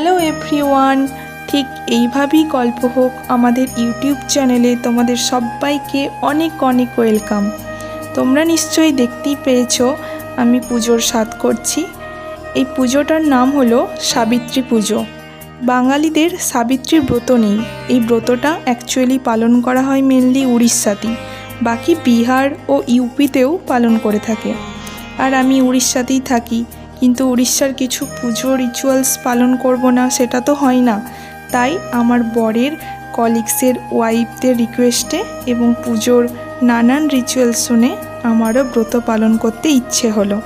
Hello everyone, ঠিক এইভাবেই গল্প হোক আমাদের ইউটিউব চ্যানেলে তোমাদের সবাইকে অনেক অনেক ওয়েলকাম। তোমরা নিশ্চয়ই দেখতেই পেয়েছো আমি পুজোর স্বাদ করছি। এই পুজোটার নাম হলো সাবিত্রী পুজো। বাঙালিদের সাবিত্রীর ব্রত নেই। এই ব্রতটা অ্যাকচুয়ালি পালন করা হয় মেনলি উড়িষ্যাতেই, বাকি বিহার ও ইউপিতেও পালন করে থাকে। আর আমি উড়িষ্যাতেই থাকি, কিন্তু উড়িষ্যার কিছু পুজো রিচুয়ালস পালন করব না সেটা তো হয় না। তাই আমার বরের কলিগসের ওয়াইফদের রিকোয়েস্টে এবং পুজোর নানান রিচুয়ালস শুনে আমারও ব্রত পালন করতে ইচ্ছে হলো।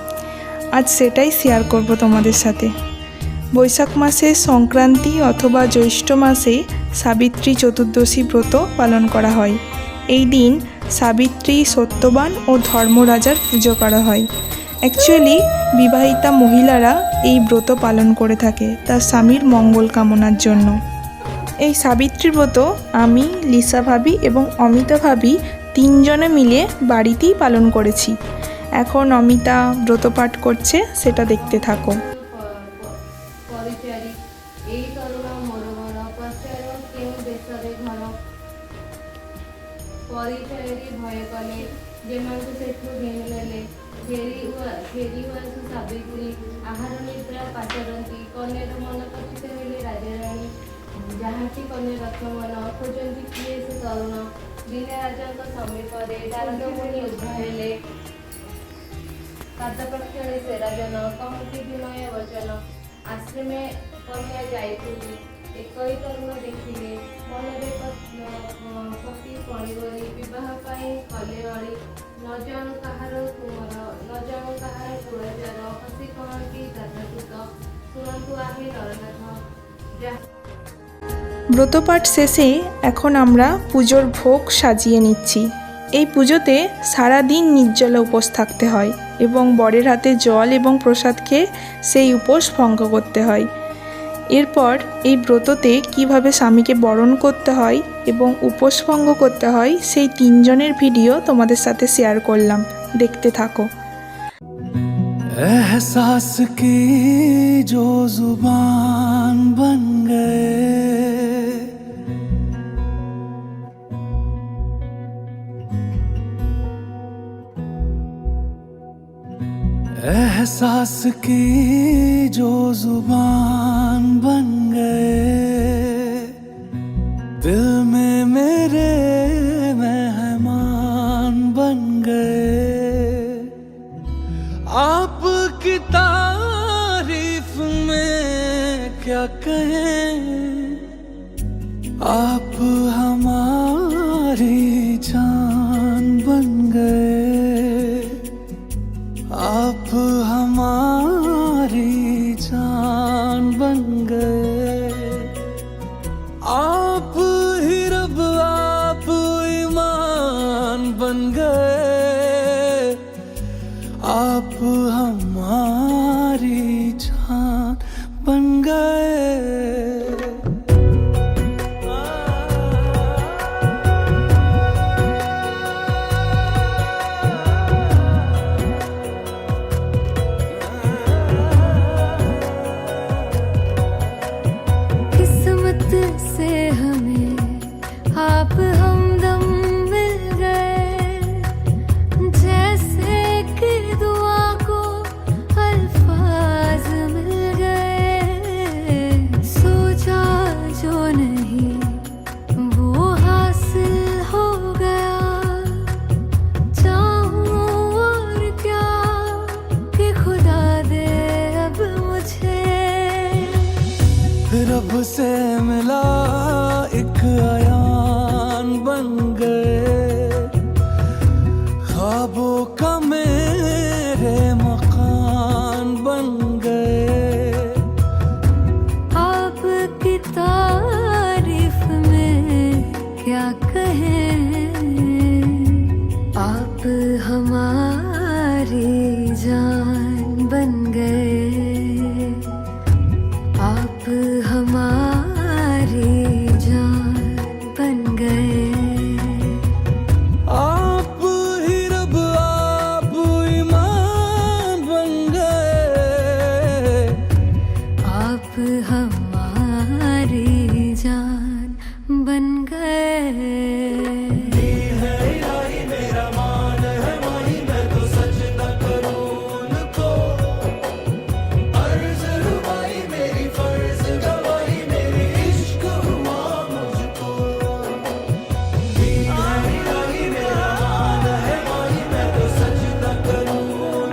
আজ সেটাই শেয়ার করব তোমাদের সাথে। বৈশাখ মাসে সংক্রান্তি অথবা জ্যৈষ্ঠ মাসে সাবিত্রী চতুর্দশী ব্রত পালন করা হয়। এই দিন সাবিত্রী, সত্যবান ও ধর্মরাজার পুজো করা হয়। অ্যাকচুয়ালি বিবাহিতা মহিলারা এই ব্রত পালন করে থাকে তার স্বামীর মঙ্গল কামনার জন্য। এই সাবিত্রী ব্রত আমি, লিসা ভাবি এবং অমিতা ভাবি তিনজনে মিলে বাড়িতেই পালন করেছি। এখন অমিতা ব্রত পাঠ করছে, সেটা দেখতে থাকো। ସାବିତ୍ରୀ ଆହାର ନିଦ୍ରା ପାଚରନ୍ତି କନ୍ୟାର ମନ ପତିତ ହେଲେ ରାଜାରାଣୀ ଯାହାକି କନ୍ୟା ରତ୍ନମନ ଖୋଜନ୍ତି କିଏ ସେ ତରୁଣ ଦିନେ ରାଜାଙ୍କ ସମୀପରେ ନାରଦମୁନି ଉଦ୍ଧ ହେଲେ ପାଦପକ୍ଷରେ ସେ ରାଜନ କହନ୍ତି ବିନୟ ବଚନ ଆଶ୍ରମେ କନ୍ୟା ଯାଇଥିଲି ଏକଇ ତରୁଣ ଦେଖିଲେ ମନରେ ପତି ପଣିବନି ବିବାହ ପାଇଁ କଲେ ଅଳି ନ ଜାଣୁ କାହାର ତୁମର ନ ଜାଣୁ କାହାର କୁଳଚର ହସି କହନ୍ତି ଦାଦାଦୂତ ଶୁଣନ୍ତୁ ଆହେ ନରନାଥ। ব্রতপাঠ শেষে এখন আমরা পুজোর ভোগ সাজিয়ে নিচ্ছি। এই পুজোতে সারাদিন নির্জলা উপোস থাকতে হয় এবং বরের হাতে জল এবং প্রসাদ খেয়ে সেই উপোস ভঙ্গ করতে হয়। এরপর এই ব্রততে কিভাবে স্বামীকে বরণ করতে হয় এবং উপোস ভঙ্গ করতে হয় সেই তিনজনের ভিডিও তোমাদের সাথে শেয়ার করলাম, দেখতে থাকো। एहसास की जो जुबान बन गए एहसास की जो जुबान बन गए दिल में मेरे मेहमान बन गए आपकी तारीफ में क्या कहें आप हमारी जान बन गए आप हमारी जान बन गए आप ही रब आप ईमान बन गए आप हमारी जान बन गए। किस्मत से हमें आप हमदम मिल गए जैसे कि दुआ को अल्फाज मिल गए सोचा जो नहीं वो हासिल हो गया चाहूं और क्या कि खुदा दे अब मुझे रब से मिला एक आयान बन गए ख्वाबों का मेरे मकान बन गए आपकी तारीफ में क्या कहें आप हमारी जान बन गए आप हमारी जान बन गए आप ही रब आप ईमान बन गए आप हमारी बन गए।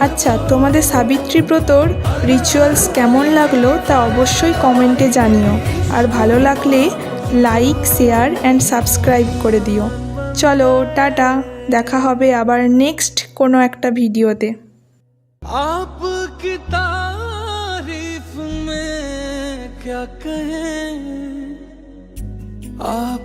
আচ্ছা, তোমাদের সাবিত্রী ব্রতর রিচুয়ালস কেমন লাগলো তা অবশ্যই কমেন্টে জানিও, আর ভালো লাগলে লাইক, শেয়ার অ্যান্ড সাবস্ক্রাইব করে দিও। চলো টাটা, দেখা হবে আবার নেক্সট কোনো একটা ভিডিওতে। आपकी तारीफ में क्या कहें, आप